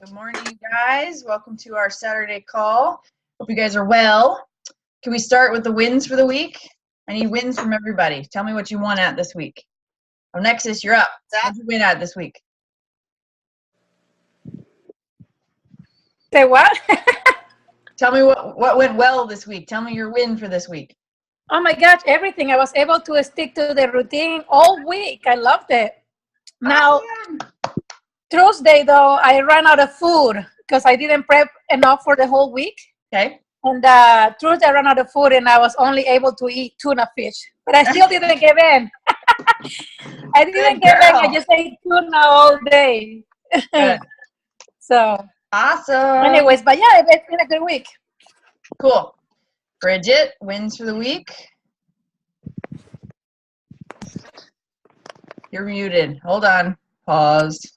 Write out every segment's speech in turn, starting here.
Good morning, you guys. Welcome to our Saturday call. Hope you guys are well. Can we start with the wins for the week? I need wins from everybody. Tell me what you won at this week. Oh, Nexus, you're up. What did you win at this week? Say what? Tell me what went well this week. Tell me your win for this week. Oh my gosh, everything. I was able to stick to the routine all week. I loved it. Now, Awesome. Tuesday though, I ran out of food because I didn't prep enough for the whole week. Okay. And Tuesday I ran out of food and I was only able to eat tuna fish. But I still didn't give in. I didn't give in. I just ate tuna all day. Good. So. Awesome. Anyways, but yeah, it's been a good week. Cool. Bridget, wins for the week. You're muted. Hold on. Pause.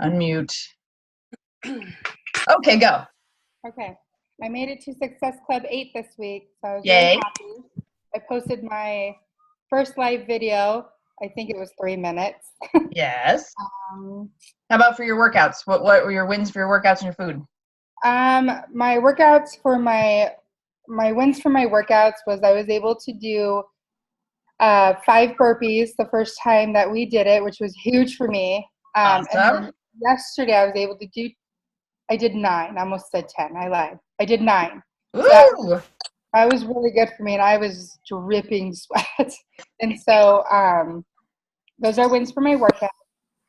Unmute. Okay, go. Okay. I made it to Success Club 8 this week, so I was Yay. really happy. I posted my first live video. I think it was 3 minutes. Yes. How about for your workouts? What were your wins for your workouts and your food? My workouts for my wins for my workouts was I was able to do 5 burpees the first time that we did it, which was huge for me. Awesome. And then yesterday I was able to do, I did 9. I almost said 10. I lied. I did 9. Ooh. So that was really good for me, and I was dripping sweat. And so those are wins for my workout.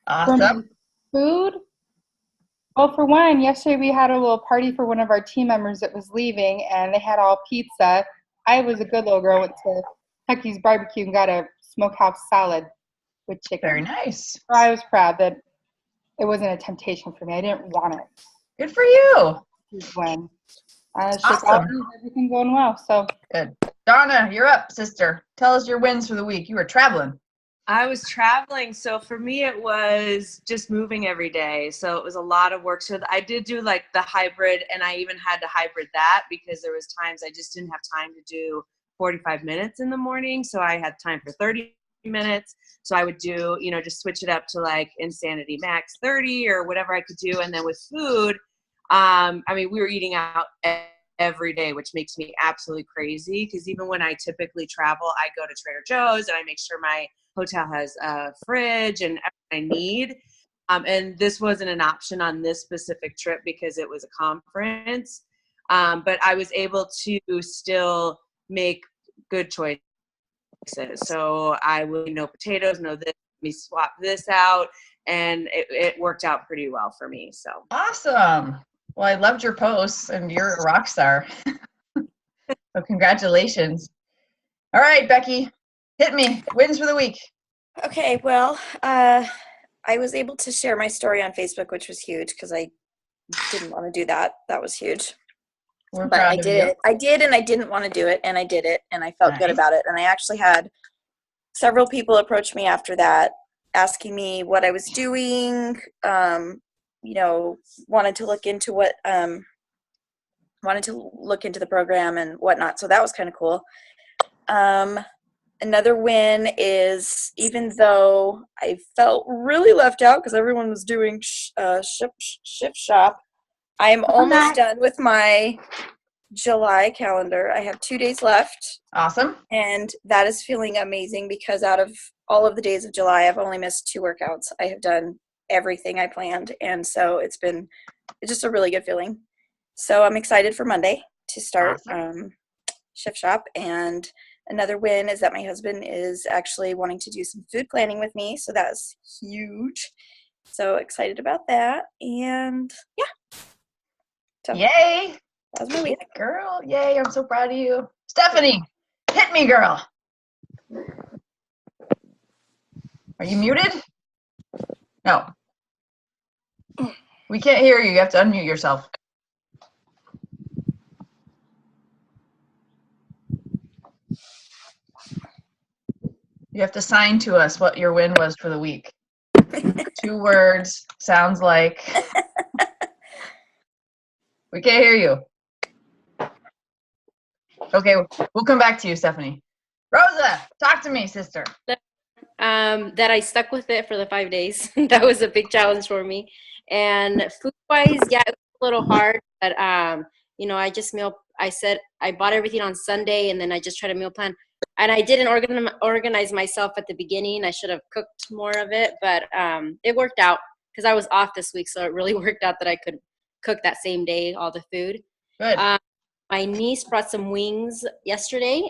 Awesome. For my food, well, for one, yesterday we had a little party for one of our team members that was leaving, and they had all pizza. I was a good little girl, went to Tucky's Barbecue and got a smokehouse salad with chicken. Very nice. So I was proud that it wasn't a temptation for me. I didn't want it. Good for you. When Awesome. everything going well. So good. Donna, you're up, sister. Tell us your wins for the week. You were traveling. I was traveling, so for me it was just moving every day. So it was a lot of work. So I did do like the hybrid, and I even had to hybrid that because there was times I just didn't have time to do 45 minutes in the morning. So I had time for 30 minutes. So I would do, just switch it up to like Insanity Max 30 or whatever I could do. And then with food, we were eating out every day, which makes me absolutely crazy because even when I typically travel, I go to Trader Joe's and I make sure my hotel has a fridge and everything I need. And this wasn't an option on this specific trip because it was a conference. But I was able to still make good choices. So I would no potatoes, no this, let me swap this out. And it worked out pretty well for me. So awesome. Well, I loved your posts, and you're a rock star. So congratulations. All right, Becky, hit me. Wins for the week. Okay, well, I was able to share my story on Facebook, which was huge because I didn't want to do that. That was huge. But I did it. I did, and I didn't want to do it, and I did it, and I felt good about it. And I actually had several people approach me after that, asking me what I was doing, wanted to look into the program and whatnot. So that was kind of cool. Another win is, even though I felt really left out because everyone was doing shift shop, I am almost done with my July calendar. I have 2 days left. Awesome. And that is feeling amazing because out of all of the days of July, I've only missed 2 workouts. I have done everything I planned. And so it's just a really good feeling. So I'm excited for Monday to start shift shop. And another win is that my husband is actually wanting to do some food planning with me. So that's huge. So excited about that. And yeah. So, yay. That was my week. Girl, yay. I'm so proud of you. Stephanie, hit me, girl. Are you muted? No. We can't hear you. You have to unmute yourself. You have to sign to us what your win was for the week. 2 words. Sounds like. We can't hear you. Okay, we'll come back to you, Stephanie. Rosa, talk to me, sister. That I stuck with it for the 5 days. That was a big challenge for me. And food-wise, yeah, it was a little hard, but you know, I bought everything on Sunday, and then I just tried to meal plan. And I didn't organize myself at the beginning. I should have cooked more of it, but it worked out because I was off this week, so it really worked out that I could cook that same day all the food. Good. My niece brought some wings yesterday,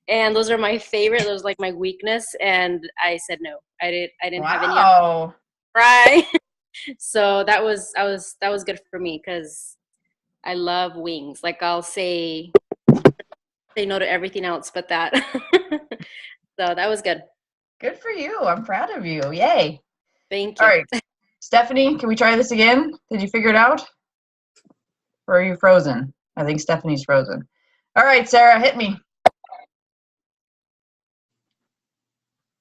and those are my favorite. Those like my weakness, and I said no. I didn't have any Wow. fry. So that was good for me because I love wings. Like I'll say no to everything else but that. So that was good. Good for you. I'm proud of you. Yay. Thank you. All right. Stephanie, can we try this again? Did you figure it out? Or are you frozen? I think Stephanie's frozen. All right, Sarah, hit me.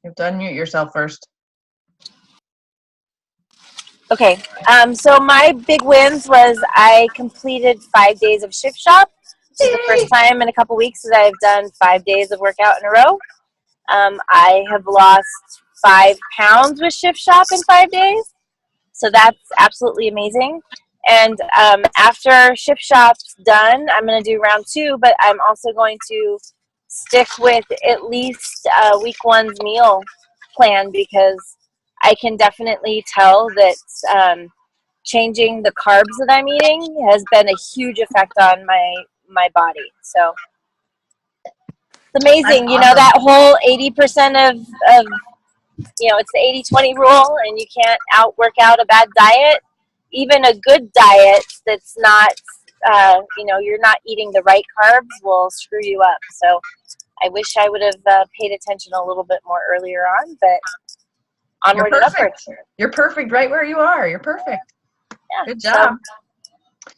You have to unmute yourself first. Okay, so my big wins was I completed 5 days of Shift Shop. This is the first time in a couple weeks that I've done 5 days of workout in a row. I have lost 5 pounds with Shift Shop in 5 days, so that's absolutely amazing. And after Shift Shop's done, I'm going to do round 2, but I'm also going to stick with at least week 1's meal plan because I can definitely tell that changing the carbs that I'm eating has been a huge effect on my body. So it's amazing. That's You know, awesome. that whole 80% of you know, it's the 80-20 rule, and you can't work out a bad diet. Even a good diet that's not, you know, you're not eating the right carbs will screw you up. So I wish I would have paid attention a little bit more earlier on, but onward You're and upward. perfect. You're perfect right where you are. You're perfect. Yeah, Good job. So,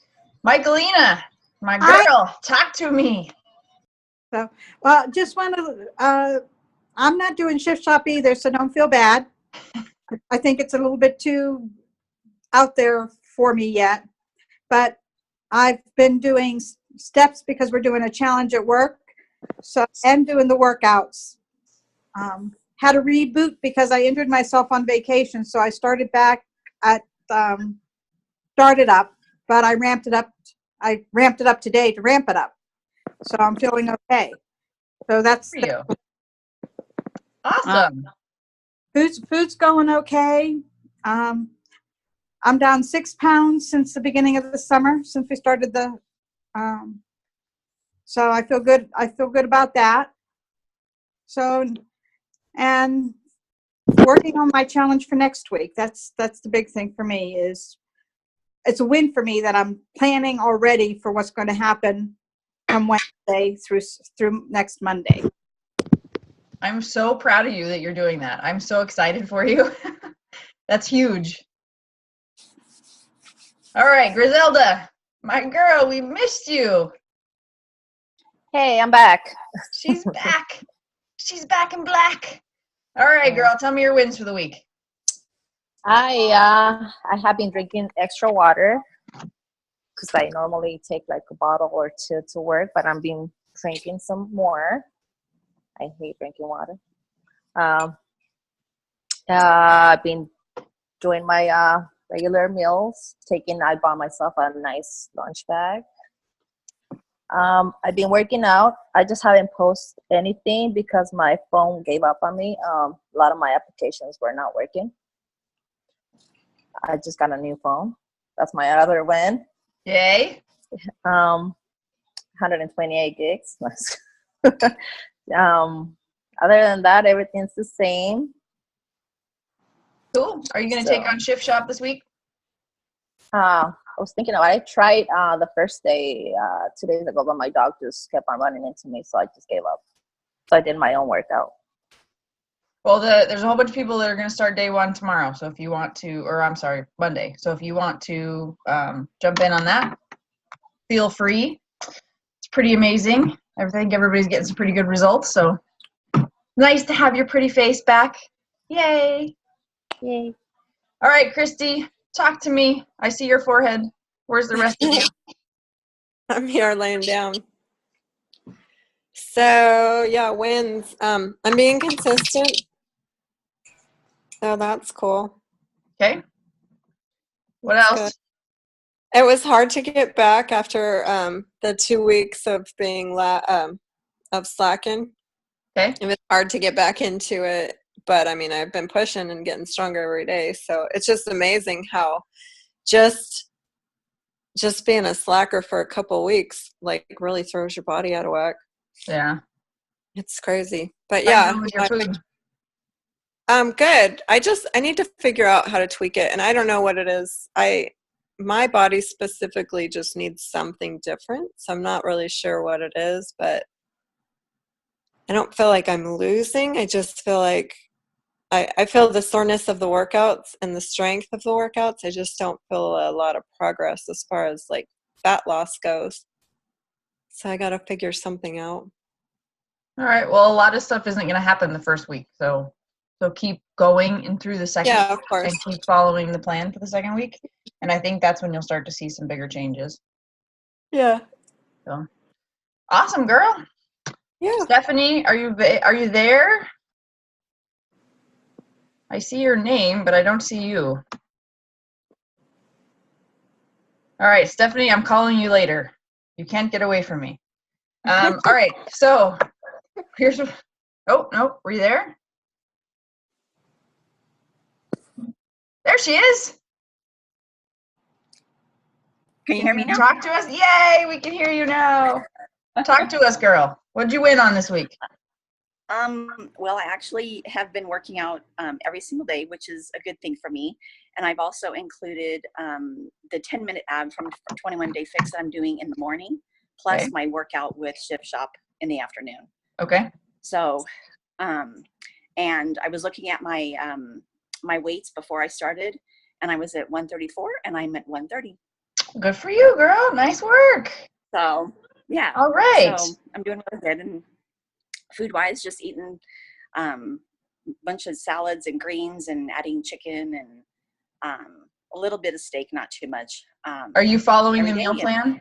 Michaelina, my girl, talk to me. So, well, just want to, I'm not doing Shift Shop either, so don't feel bad. I think it's a little bit too out there for me yet, but I've been doing steps because we're doing a challenge at work, so and doing the workouts. Had a reboot because I injured myself on vacation, so I started back at started up, but I ramped it up. I ramped it up today to ramp it up, so I'm feeling okay. So that's For you. Awesome. food's going okay. I'm down 6 pounds since the beginning of the summer, since we started the. So I feel good. I feel good about that. So, and working on my challenge for next week. That's the big thing for me. Is it's a win for me that I'm planning already for what's going to happen from Wednesday through next Monday. I'm so proud of you that you're doing that. I'm so excited for you. That's huge. All right, Griselda, my girl, we missed you. hey, I'm back. She's back. She's back in black. All right, girl, tell me your wins for the week. I have been drinking extra water because I normally take like a bottle or 2 to work, but I've been drinking some more. I hate drinking water. I've been doing my regular meals. I bought myself a nice lunch bag. I've been working out. I just haven't posted anything because my phone gave up on me. A lot of my applications were not working. I just got a new phone. That's my other win. Yay. 128 gigs. Other than that, everything's the same. Cool. Are you going to take on Shift Shop this week? I was thinking about it. I tried the first day 2 days ago, but my dog just kept on running into me, so I just gave up. So I did my own workout. Well, there's a whole bunch of people that are going to start day 1 tomorrow. So if you want to, or I'm sorry, Monday. So if you want to jump in on that, feel free. It's pretty amazing. I think everybody's getting some pretty good results. So nice to have your pretty face back. Yay. Yay. All right, Christy, talk to me. I see your forehead. Where's the rest of you? I'm here laying down. So yeah, wins. I'm being consistent. So that's cool. Okay. What That's else? good. It was hard to get back after the 2 weeks of being of slacking. Okay. It was hard to get back into it, but I mean, I've been pushing and getting stronger every day. So it's just amazing how just being a slacker for a couple weeks like really throws your body out of whack. Yeah. It's crazy. But How you yeah, doing with your food? good. I need to figure out how to tweak it, and I don't know what it is. My body specifically just needs something different, so I'm not really sure what it is, but I don't feel like I'm losing. I just feel like I feel the soreness of the workouts and the strength of the workouts. I just don't feel a lot of progress as far as like fat loss goes. So I got to figure something out. All right. Well, a lot of stuff isn't going to happen the first week, so keep going and through the second Yeah, of week course. and keep following the plan for the second week. And I think that's when you'll start to see some bigger changes. Yeah. So awesome, girl. Yeah. Stephanie, are you there? I see your name, but I don't see you. All right, Stephanie, I'm calling you later. You can't get away from me. All right, so here's. Oh no, were you there? There she is. Can you hear me now? Talk to us. Yay, we can hear you now. Talk to us, girl. What'd you win on this week? Well, I actually have been working out every single day, which is a good thing for me. And I've also included the 10-minute ab from 21 Day Fix that I'm doing in the morning, plus Okay. my workout with Shift Shop in the afternoon. Okay. So, and I was looking at my my weights before I started, and I was at 134, and I'm at 130. Good for you, girl. Nice work. So, yeah. All right. So I'm doing really good. And food-wise, just eating a bunch of salads and greens and adding chicken and a little bit of steak, not too much. Are you following the every meal day. plan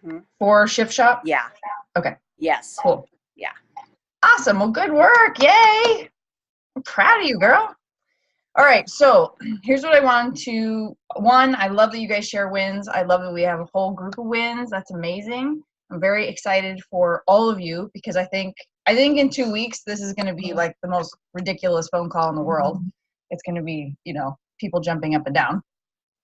Mhm. for Shift Shop? Yeah. Okay. Yes. Cool. Yeah. Awesome. Well, good work. Yay. I'm proud of you, girl. All right. So here's what I want to, one, I love that you guys share wins. I love that we have a whole group of wins. That's amazing. I'm very excited for all of you because I think in 2 weeks, this is going to be like the most ridiculous phone call in the world. It's going to be, people jumping up and down.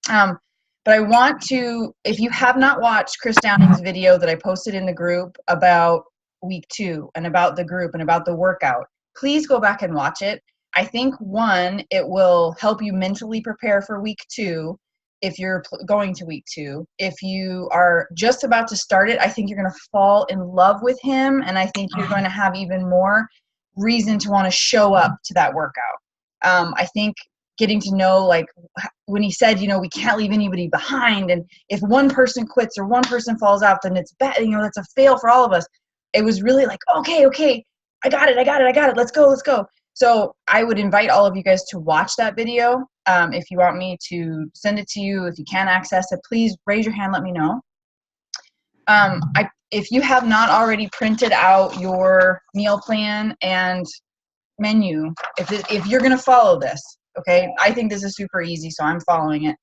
But I want to, if you have not watched Chris Downing's video that I posted in the group about week 2 and about the group and about the workout, please go back and watch it. I think, one, it will help you mentally prepare for week 2 if you're going to week 2. If you are just about to start it, I think you're going to fall in love with him, and I think you're going to have even more reason to want to show up to that workout. I think getting to know, like when he said, we can't leave anybody behind, and if one person quits or one person falls out, then it's bad, that's a fail for all of us. It was really like, okay, I got it, let's go. So I would invite all of you guys to watch that video. If you want me to send it to you, if you can't access it, please raise your hand, let me know. If you have not already printed out your meal plan and menu, if you're going to follow this, okay, I think this is super easy, so I'm following it.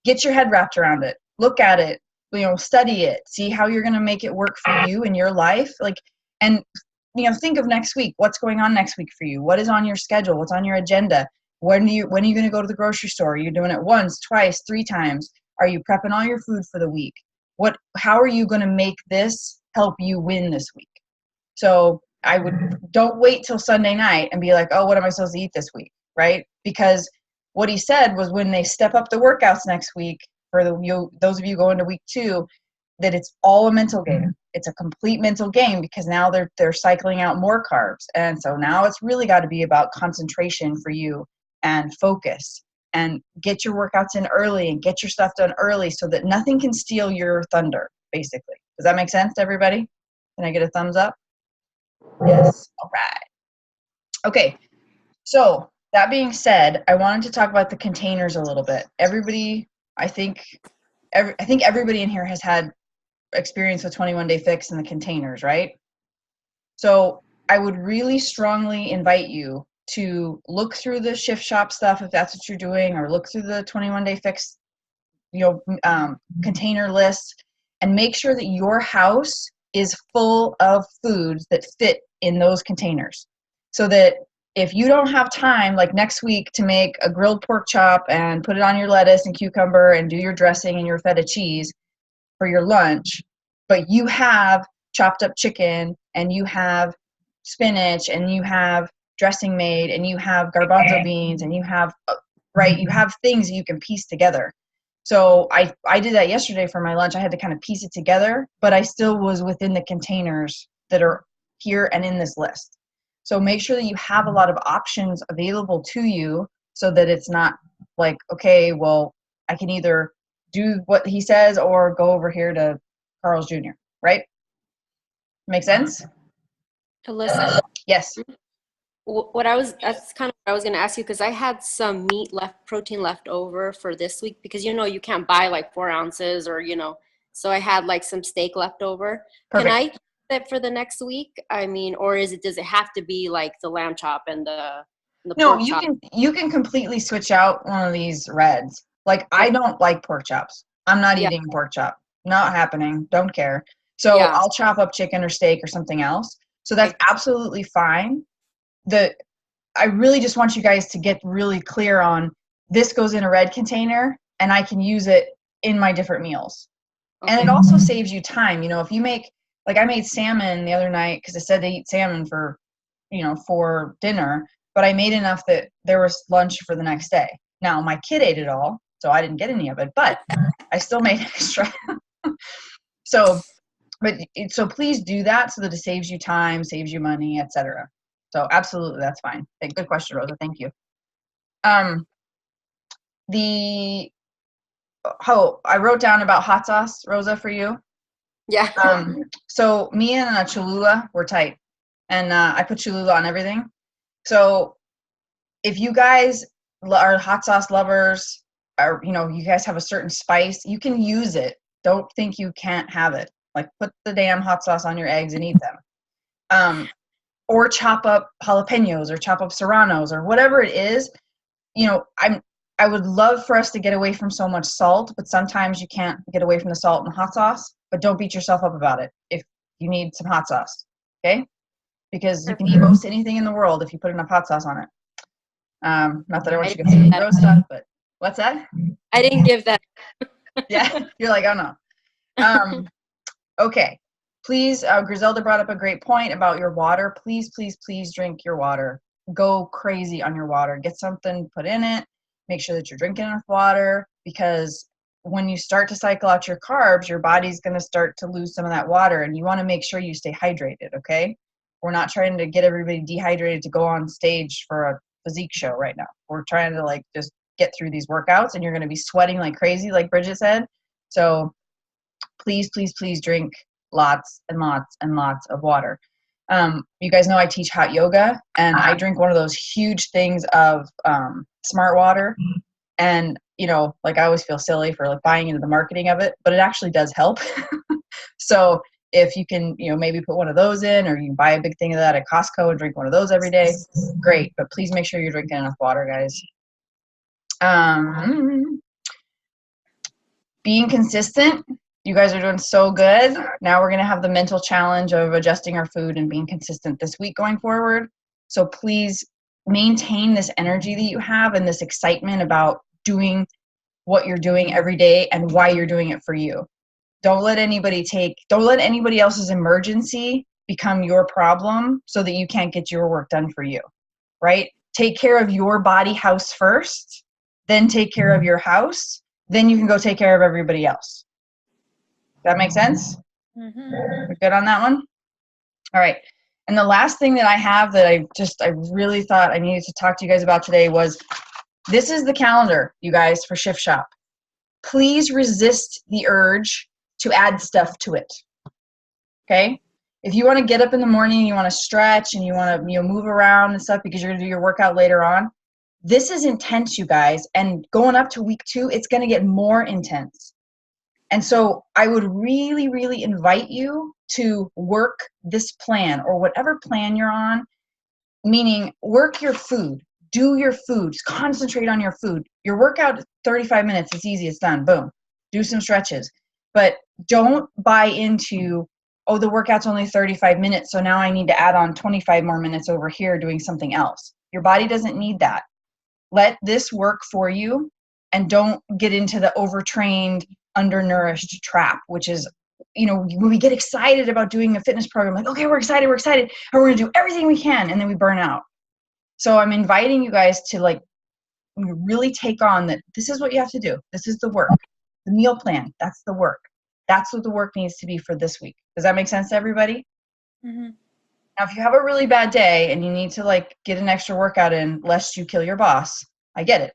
Get your head wrapped around it. Look at it, study it, see how you're going to make it work for you in your life. And think of next week. What's going on next week for you? What is on your schedule? What's on your agenda? When are you going to go to the grocery store? Are you doing it once, twice, 3 times? Are you prepping all your food for the week? How are you going to make this help you win this week? So don't wait till Sunday night and be like, oh, what am I supposed to eat this week? Right? Because what he said was when they step up the workouts next week, for those of you going to week 2, that it's all a mental game. It's a complete mental game because now they're cycling out more carbs. And so now it's really got to be about concentration for you and focus and get your workouts in early and get your stuff done early so that nothing can steal your thunder, basically. Does that make sense to everybody? Can I get a thumbs up? Yes. All right. Okay. So that being said, I wanted to talk about the containers a little bit. I think everybody in here has had experience with 21 Day Fix and the containers, right? So I would really strongly invite you to look through the shift shop stuff if that's what you're doing, or look through the 21-day fix, container list, and make sure that your house is full of foods that fit in those containers. So that if you don't have time, like next week, to make a grilled pork chop and put it on your lettuce and cucumber and do your dressing and your feta cheese for your lunch, but you have chopped up chicken and you have spinach and you have dressing made and you have garbanzo beans and you have things that you can piece together. So I did that yesterday for my lunch. I had to kind of piece it together, but I still was within the containers that are here and in this list. So make sure that you have a lot of options available to you so that it's not like, okay, well, I can either do what he says or go over here to Carl's Jr., right? Make sense? Alyssa, Yes. that's kind of what I was going to ask you, because I had some protein left over for this week, because you can't buy like 4 ounces or so I had like some steak left over. Perfect. Can I keep it for the next week? I mean, or does it have to be like the lamb chop and the No, pork chop? you can completely switch out one of these reds. Like, I don't like pork chops. I'm not eating pork chop. Not happening. Don't care. So I'll chop up chicken or steak or something else. So that's absolutely fine. I really just want you guys to get really clear on, this goes in a red container and I can use it in my different meals. Okay. And it also saves you time. If you make, like I made salmon the other night because I said to eat salmon for dinner, but I made enough that there was lunch for the next day. Now my kid ate it all, so I didn't get any of it, but I still made extra. So please do that so that it saves you time, saves you money, etc. So absolutely, that's fine. Good question, Rosa. Thank you. I wrote down about hot sauce, Rosa, for you. Yeah. So me and Cholula were tight, and I put Cholula on everything. So if you guys are hot sauce lovers, or you guys have a certain spice, you can use it. Don't think you can't have it. Like, put the damn hot sauce on your eggs and eat them. Or chop up jalapenos or chop up serranos or whatever it is. I would love for us to get away from so much salt, but sometimes you can't get away from the salt and the hot sauce. But don't beat yourself up about it if you need some hot sauce, okay? Because you can eat most anything in the world if you put enough hot sauce on it. Not that I want you to go eat gross stuff, but what's that? I didn't give that. Yeah, you're like, oh no. Okay. Please, Griselda brought up a great point about your water. Please, please, please drink your water. Go crazy on your water. Get something put in it. Make sure that you're drinking enough water, because when you start to cycle out your carbs, your body's going to start to lose some of that water, and you want to make sure you stay hydrated, okay? We're not trying to get everybody dehydrated to go on stage for a physique show right now. We're trying to just get through these workouts, and you're going to be sweating like crazy, like Bridget said. So please, please, please drink lots and lots and lots of water. You guys know I teach hot yoga, and I drink one of those huge things of smart water. And, I always feel silly for buying into the marketing of it, but it actually does help. So if you can, maybe put one of those in, or you can buy a big thing of that at Costco and drink one of those every day, great. But please make sure you're drinking enough water, guys. Being consistent. You guys are doing so good. Now we're going to have the mental challenge of adjusting our food and being consistent this week going forward. So please maintain this energy that you have and this excitement about doing what you're doing every day and why you're doing it for you. Don't let anybody else's emergency become your problem so that you can't get your work done for you, right? Take care of your body house first, then take care of your house, then you can go take care of everybody else. That make sense? Mm-hmm. We're good on that one? All right. And the last thing that I have that I really thought I needed to talk to you guys about today was, this is the calendar, you guys, for Shift Shop. Please resist the urge to add stuff to it. Okay? If you want to get up in the morning, you want to stretch and you want to move around and stuff because you're going to do your workout later on, this is intense, you guys. And going up to week 2, it's going to get more intense. And so I would really, really invite you to work this plan, or whatever plan you're on. meaning work your food, do your food, just concentrate on your food. Your workout, 35 minutes, it's easy, it's done, boom. Do some stretches. But don't buy into, oh, the workout's only 35 minutes, so now I need to add on 25 more minutes over here doing something else. Your body doesn't need that. Let this work for you, and don't get into the overtrained, undernourished trap, which is, you know, when we get excited about doing a fitness program, like, okay, we're excited, and we're going to do everything we can, and then we burn out. So I'm inviting you guys to like really take on that. This is what you have to do. This is the work. The meal plan, that's the work. That's what the work needs to be for this week. Does that make sense to everybody? Mm-hmm. Now, if you have a really bad day and you need to like get an extra workout in lest you kill your boss, I get it.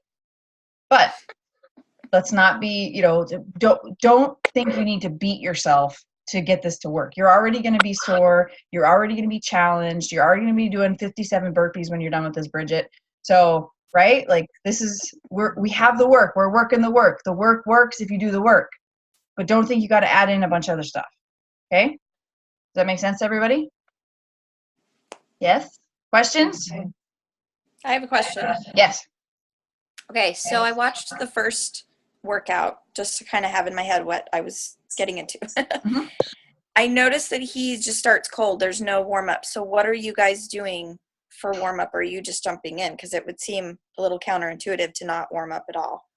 But let's not be, you know, don't think you need to beat yourself to get this to work. You're already going to be sore. You're already going to be challenged. You're already going to be doing 57 burpees when you're done with this, Bridget. So, right? Like this is, we have the work. We're working the work. The work works if you do the work. But don't think you got to add in a bunch of other stuff. Okay? Does that make sense to everybody? Yes? Questions? I have a question. Yes. Okay, so I watched the first workout just to kind of have in my head what I was getting into. Mhm. I noticed that he just starts cold. There's no warm up. So what are you guys doing for warm up? Or are you just jumping in? Because it would seem a little counterintuitive to not warm up at all.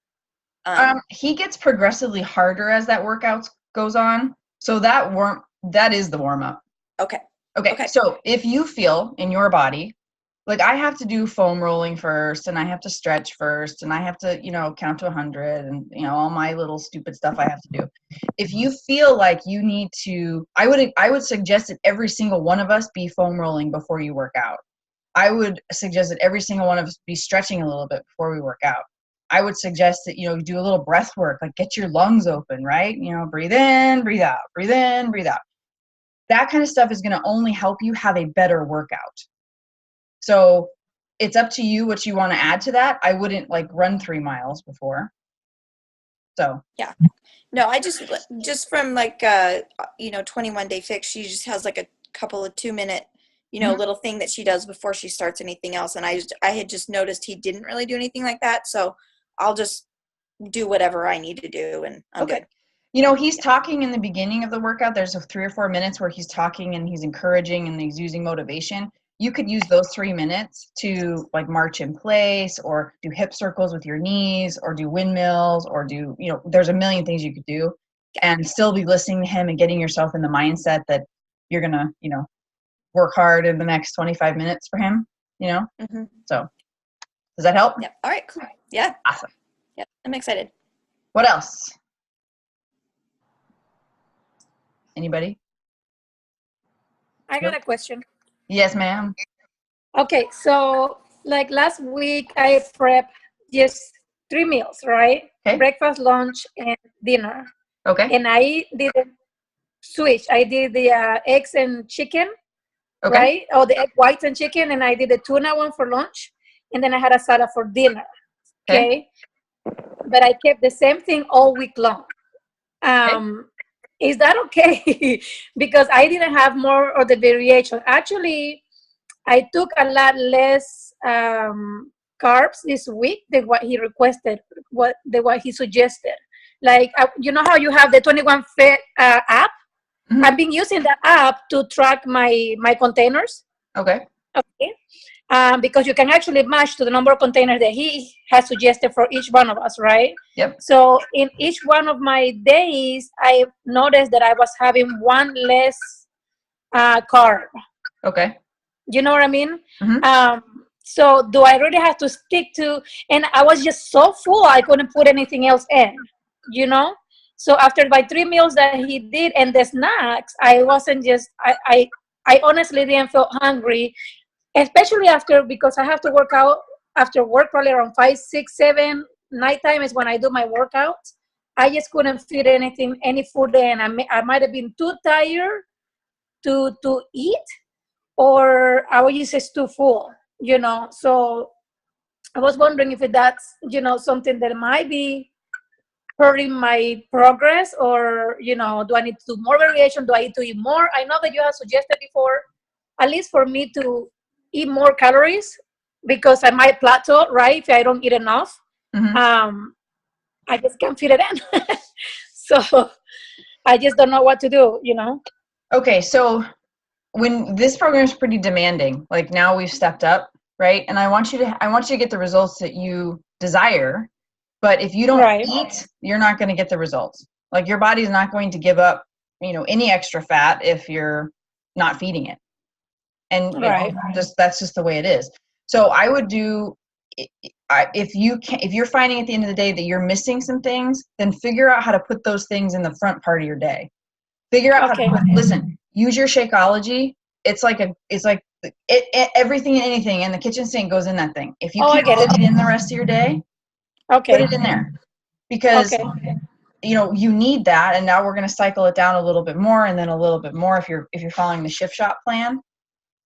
He gets progressively harder as that workout goes on. So that is the warm up. Okay. Okay. So if you feel in your body, like I have to do foam rolling first, and I have to stretch first, and I have to, you know, count to 100, and, you know, all my little stupid stuff I have to do. If you feel like you need to, I would suggest that every single one of us be foam rolling before you work out. I would suggest that every single one of us be stretching a little bit before we work out. I would suggest that, you know, do a little breath work, like get your lungs open, right? You know, breathe in, breathe out, breathe in, breathe out. That kind of stuff is going to only help you have a better workout. So it's up to you what you want to add to that. I wouldn't like run 3 miles before. So yeah, no, I just from like, you know, 21 Day Fix, she just has like a couple of 2-minute, you know, little thing that she does before she starts anything else. And I had just noticed he didn't really do anything like that. So I'll just do whatever I need to do, and I'm good. You know, he's talking in the beginning of the workout. There's 3 or 4 minutes where he's talking and he's encouraging and he's using motivation. You could use those 3 minutes to like march in place, or do hip circles with your knees, or do windmills, or do, you know, there's a million things you could do, and still be listening to him and getting yourself in the mindset that you're going to, you know, work hard in the next 25 minutes for him, you know? Mm-hmm. So does that help? Yeah. All right, cool. Yeah. Awesome. Yeah, I'm excited. What else? Anybody? I got a question. Yes, ma'am. Okay, so like last week I prepped just 3 meals, right? Okay. Breakfast, lunch, and dinner. Okay. And I did a switch. I did the eggs and chicken, Okay. right? Or the egg whites and chicken, and I did the tuna one for lunch, and then I had a salad for dinner. Okay. But I kept the same thing all week long. Is that okay? Because I didn't have more of the variation. Actually, I took a lot less carbs this week than what he requested, what he suggested. Like, you know how you have the 21 Fit app? Mm-hmm. I've been using that app to track my containers. Okay. Okay. Because you can actually match to the number of containers that he has suggested for each one of us, right? Yep. So in each one of my days, I noticed that I was having 1 less carb. Okay. You know what I mean? Mm-hmm. So do I really have to stick to, and I was just so full, I couldn't put anything else in, you know? So after my 3 meals that he did and the snacks, I wasn't just, I honestly didn't feel hungry, especially because I have to work out after work probably around 5, 6, 7, nighttime is when I do my workouts. I just couldn't fit any food in. I might have been too tired to eat, or I was just too full, you know. So I was wondering if that's, you know, something that might be hurting my progress, or, you know, do I need to do more variation? Do I need to eat more? I know that you have suggested before, at least for me to eat more calories because I might plateau, right? If I don't eat enough, Mhm. I just can't fit it in. So I just don't know what to do, you know? Okay, so when this program is pretty demanding, like now we've stepped up, right? And I want you to get the results that you desire, but if you don't Right. eat, you're not going to get the results. Like your body's not going to give up, any extra fat if you're not feeding it. And Right. that's just the way it is. So I would do, if you're finding at the end of the day that you're missing some things, then figure out how to put those things in the front part of your day. Figure out Okay. how to listen. Use your Shakeology. It's like everything and anything in the kitchen sink goes in that thing. If you I can't get fit it. it in the rest of your day, put Okay. it in there, because Okay. you need that. And now we're going to cycle it down a little bit more, and then a little bit more if you're following the Shift Shop plan.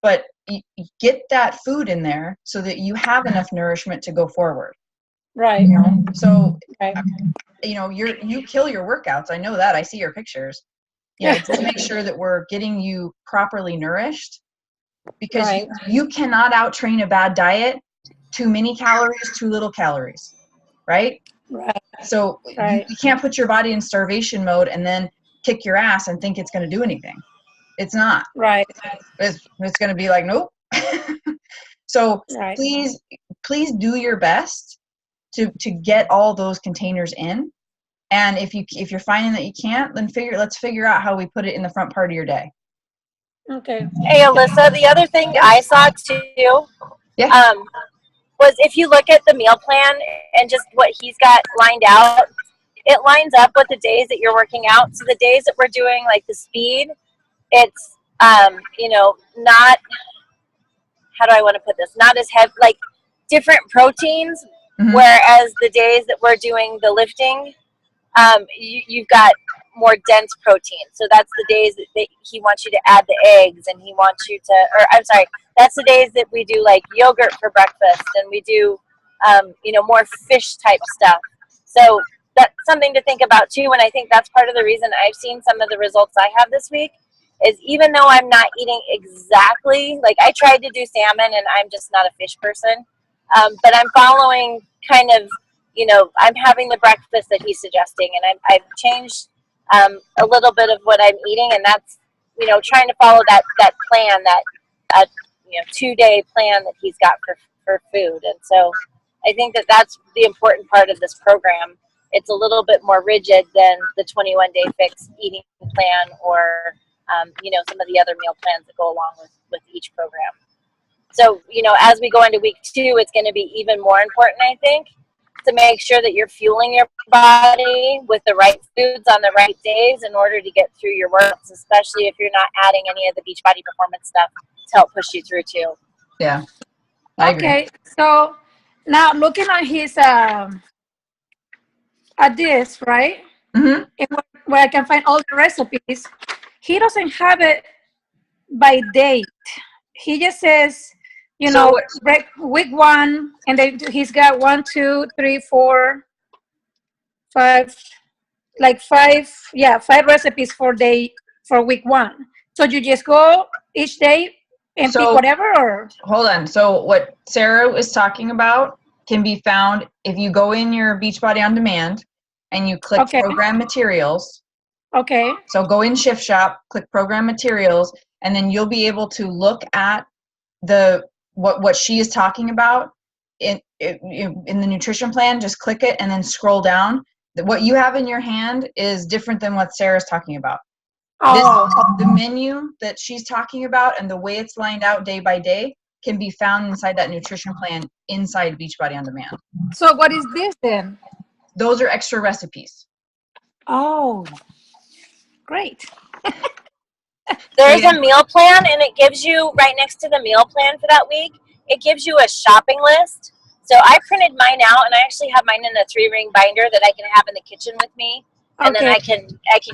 But you get that food in there so that you have enough nourishment to go forward. Right. So Right. you kill your workouts. I know that. I see your pictures. Just make sure that we're getting you properly nourished, because Right. you cannot out-train a bad diet. Too many calories, too little calories, right? Right. So Right. you can't put your body in starvation mode and then kick your ass and think it's going to do anything. It's not. Right. It's going to be like, nope. So Right. please do your best to get all those containers in. And if you're finding that you can't, then let's figure out how we put it in the front part of your day. Okay. Hey, Alyssa, the other thing I saw too Yeah. Was if you look at the meal plan and just what he's got lined out, it lines up with the days that you're working out. So the days that we're doing like the speed, it's, not, how do I want to put this? Not as heavy, like different proteins. Mhm. Whereas the days that we're doing the lifting, you've got more dense protein. So that's the days that he wants you to add the eggs, and he wants you to, or I'm sorry, that's the days that we do like yogurt for breakfast, and we do, more fish type stuff. So that's something to think about too. And I think that's part of the reason I've seen some of the results I have this week is even though I'm not eating exactly, like I tried to do salmon and I'm just not a fish person. But I'm following kind of, I'm having the breakfast that he's suggesting, and I've changed a little bit of what I'm eating, and that's, trying to follow that plan, that 2-day plan that he's got for food. And so I think that that's the important part of this program. It's a little bit more rigid than the 21-day fix eating plan or, some of the other meal plans that go along with each program. So, as we go into week 2, it's going to be even more important, I think, to make sure that you're fueling your body with the right foods on the right days in order to get through your workouts, especially if you're not adding any of the Beachbody Performance stuff to help push you through too. Yeah. I agree. Okay. So now looking at his at this, right? Mm-hmm. And where I can find all the recipes, he doesn't have it by date. He just says, week 1, and then he's got 1, 2, 3, 4, 5, like 5 recipes for week 1. So you just go each day and pick whatever, or hold on. So what Sarah is talking about can be found if you go in your Beachbody On Demand and you click Program Materials. Okay. So go in Shift Shop, click Program Materials, and then you'll be able to look at what she is talking about in the nutrition plan. Just click it and then scroll down. What you have in your hand is different than what Sarah's talking about. The menu that she's talking about and the way it's lined out day by day can be found inside that nutrition plan inside Beachbody On Demand. So what is this then? Those are extra recipes. Oh, great. There's a meal plan, and it gives you, right next to the meal plan for that week, it gives you a shopping list. So I printed mine out, and I actually have mine in a 3-ring binder that I can have in the kitchen with me. And then I can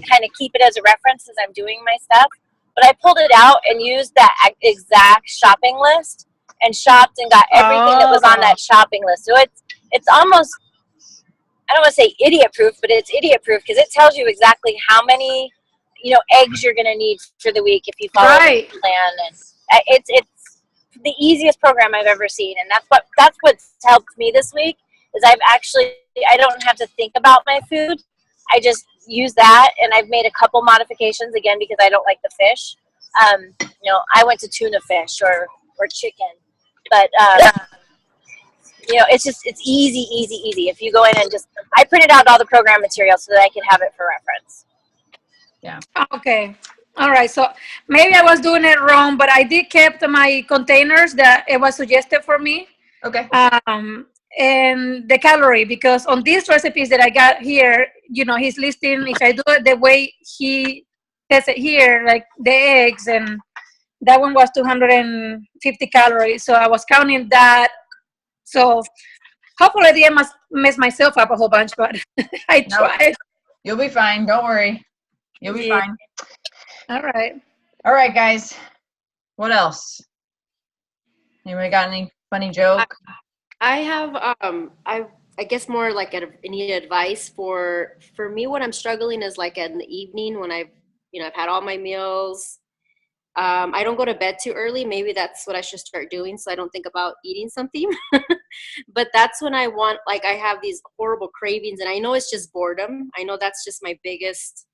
kind of keep it as a reference as I'm doing my stuff. But I pulled it out and used that exact shopping list and shopped and got everything that was on that shopping list. So it's almost, I don't want to say idiot proof, but it's idiot proof because it tells you exactly how many eggs you're going to need for the week if you follow the plan. And it's the easiest program I've ever seen, and that's what's helped me this week. Is I don't have to think about my food. I just use that, and I've made a couple modifications again because I don't like the fish. I went to tuna fish or chicken, but it's easy. If you go in and I printed out all the program material so that I could have it for reference. Yeah. Okay. All right. So maybe I was doing it wrong, but I did keep my containers that it was suggested for me. Okay. And the calorie, because on these recipes that I got here, he's listing, if I do it the way he says it here, like the eggs, and that one was 250 calories. So I was counting that. So hopefully I didn't mess myself up a whole bunch, but I tried. You'll be fine. Don't worry. You'll be fine. All right. All right, guys. What else? Anybody got any funny joke? I have I guess more like any advice for me. What I'm struggling is like in the evening when I've had all my meals. I don't go to bed too early. Maybe that's what I should start doing so I don't think about eating something. But that's when I have these horrible cravings, and I know it's just boredom. I know that's just my biggest,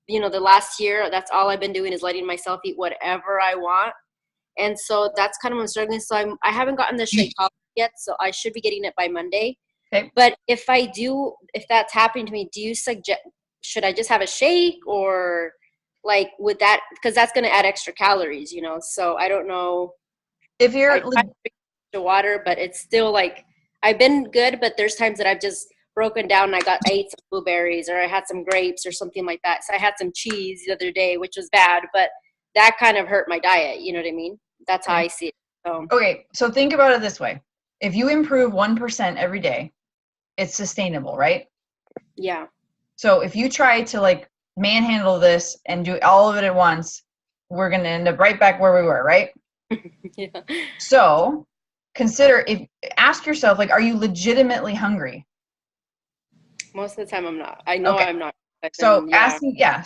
the last year, that's all I've been doing is letting myself eat whatever I want. And so that's kind of what I'm struggling. So I haven't gotten the shake coffee yet, so I should be getting it by Monday. Okay. But if that's happening to me, do you suggest, should I just have a shake, or like would that, because that's going to add extra calories, so I don't know. If you're I drink the water, but it's still like, I've been good, but there's times that I've just broken down and I ate some blueberries, or I had some grapes or something like that. So I had some cheese the other day, which was bad, but that kind of hurt my diet. You know what I mean? That's how I see it. So. Okay, so think about it this way. If you improve 1% every day, it's sustainable, right? Yeah. So if you try to manhandle this and do all of it at once, we're going to end up right back where we were, right? Yeah. So ask yourself, are you legitimately hungry? Most of the time I'm not. I know I'm not. So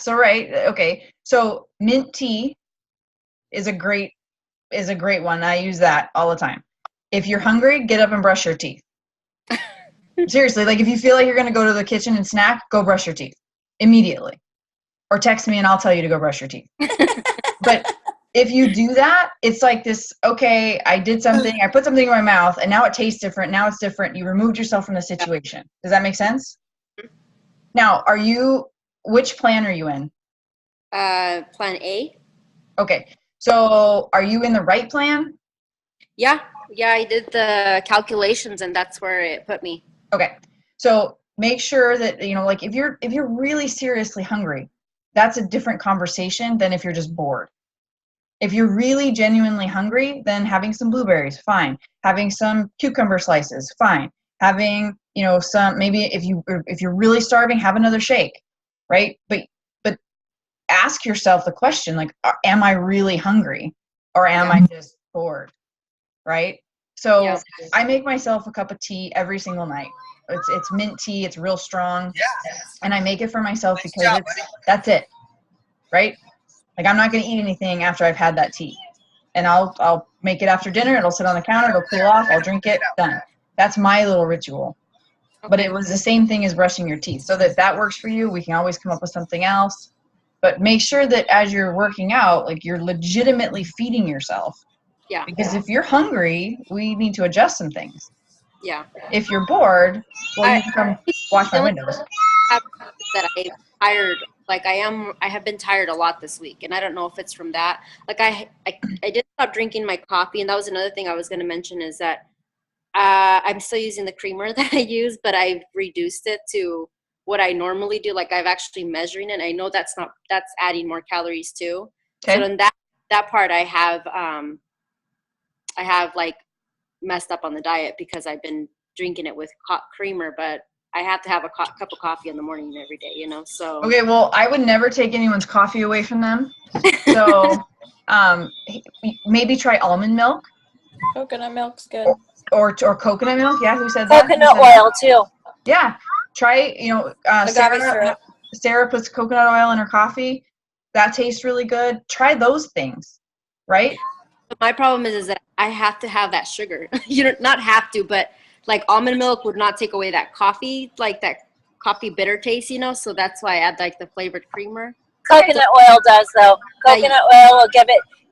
right. Okay. So mint tea is a great one. I use that all the time. If you're hungry, get up and brush your teeth. Seriously, if you feel like you're going to go to the kitchen and snack, go brush your teeth immediately. Or text me and I'll tell you to go brush your teeth. But if you do that, it's like this, okay, I did something, I put something in my mouth, and now it tastes different. Now it's different. You removed yourself from the situation. Does that make sense? Now, which plan are you in? Plan A. Okay. So are you in the right plan? Yeah, I did the calculations and that's where it put me. Okay. So make sure that, if you're really seriously hungry, that's a different conversation than if you're just bored. If you're really genuinely hungry, then having some blueberries, fine. Having some cucumber slices, fine. Having, some, maybe if you're really starving, have another shake, right? But ask yourself the question, am I really hungry, or am I just bored, right? So I make myself a cup of tea every single night. It's mint tea. It's real strong. And I make it for myself because that's it, right? I'm not going to eat anything after I've had that tea. And I'll make it after dinner. It'll sit on the counter. It'll cool off. I'll drink it. Done. That's my little ritual. But it was the same thing as brushing your teeth. So that works for you, we can always come up with something else. But make sure that as you're working out, you're legitimately feeding yourself. Yeah. Because if you're hungry, we need to adjust some things. Yeah. If you're bored, well, you can come wash my windows. That I'm tired. I have been tired a lot this week, and I don't know if it's from that. I did stop drinking my coffee, and that was another thing I was going to mention is that I'm still using the creamer that I use, but I've reduced it to what I normally do. I've actually measuring it. I know that's adding more calories too. Okay. So in that part, I have messed up on the diet because I've been drinking it with hot creamer, but I have to have a cup of coffee in the morning every day, so. Okay, well, I would never take anyone's coffee away from them. So maybe try almond milk. Coconut milk's good. Or coconut milk. Yeah, who said that? Coconut oil, too. Yeah. Try, Sarah puts coconut oil in her coffee. That tastes really good. Try those things, right? My problem is that I have to have that sugar. You know, not have to, but like almond milk would not take away that coffee, like that coffee bitter taste, you know. So that's why I add like the flavored creamer. Coconut oil does though. Coconut oil will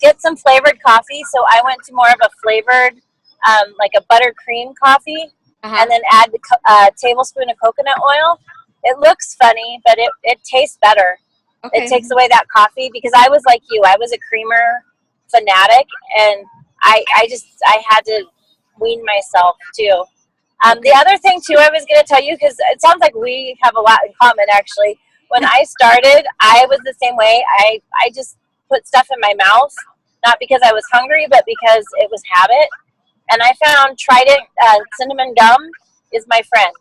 get some flavored coffee. So I went to more of a flavored, like a buttercream coffee, and then add a tablespoon of coconut oil. It looks funny, but it tastes better. Okay. It takes away that coffee, because I was like you. I was a creamer fanatic, and I had to wean myself too. The other thing too, I was going to tell you, because it sounds like we have a lot in common actually. When I started, I was the same way. I just put stuff in my mouth, not because I was hungry, but because it was habit. And I found Trident cinnamon gum is my friend.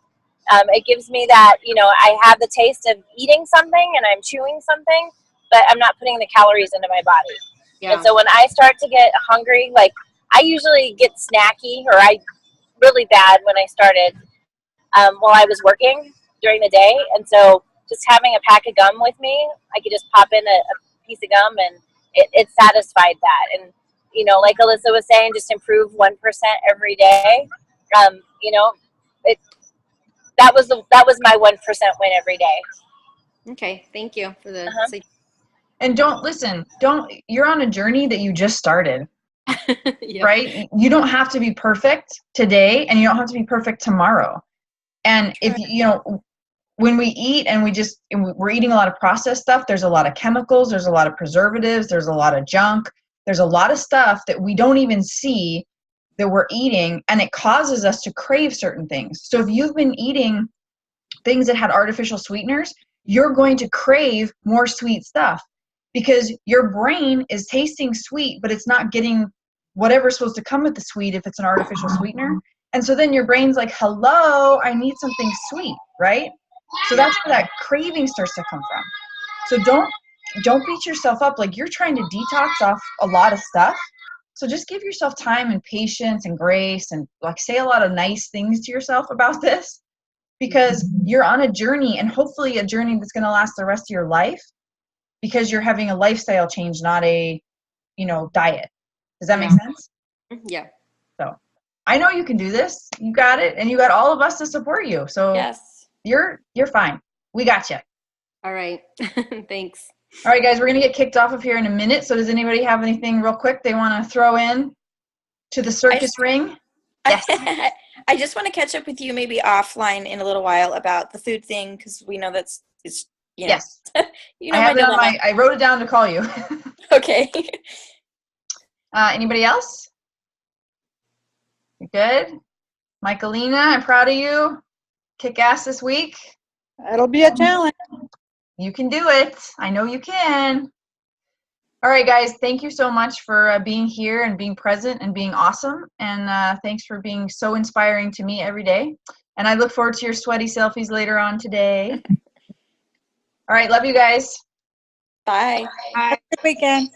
It gives me that, you know, I have the taste of eating something and I'm chewing something, but I'm not putting the calories into my body. Yeah. And so when I start to get hungry, like I usually get snacky, or really bad when I started while I was working during the day. And so just having a pack of gum with me, I could just pop in a piece of gum, and it satisfied that. And, you know, like Alyssa was saying, just improve 1% every day. You know, that was my 1% win every day. Okay, thank you for the. And you're on a journey that you just started. Yep. Right? You don't have to be perfect today, and you don't have to be perfect tomorrow. And if you know, when we eat and we're eating a lot of processed stuff, there's a lot of chemicals, there's a lot of preservatives, there's a lot of junk, there's a lot of stuff that we don't even see that we're eating, and it causes us to crave certain things. So if you've been eating things that had artificial sweeteners, you're going to crave more sweet stuff, because your brain is tasting sweet, but it's not getting whatever's supposed to come with the sweet if it's an artificial sweetener. And so then your brain's like, hello, I need something sweet, right? So that's where that craving starts to come from. So don't beat yourself up. Like, you're trying to detox off a lot of stuff. So just give yourself time and patience and grace, and like say a lot of nice things to yourself about this, because you're on a journey, and hopefully a journey that's going to last the rest of your life, because you're having a lifestyle change, not a, you know, diet. Does that make sense? Yeah. So I know you can do this. You got it. And you got all of us to support you. So Yes. You're fine. We got you. All right. Thanks. All right, guys, we're going to get kicked off of here in a minute. So does anybody have anything real quick they want to throw in to the circus ring? Yes. I just want to catch up with you maybe offline in a little while about the food thing, because we know it's you know. Yes. You know, I have it on I wrote it down to call you. Okay. Anybody else? You good? Michaelina, I'm proud of you. Kick ass this week. It'll be a challenge. You can do it. I know you can. All right, guys. Thank you so much for being here and being present and being awesome. And thanks for being so inspiring to me every day. And I look forward to your sweaty selfies later on today. All right. Love you guys. Bye. Have a good weekend.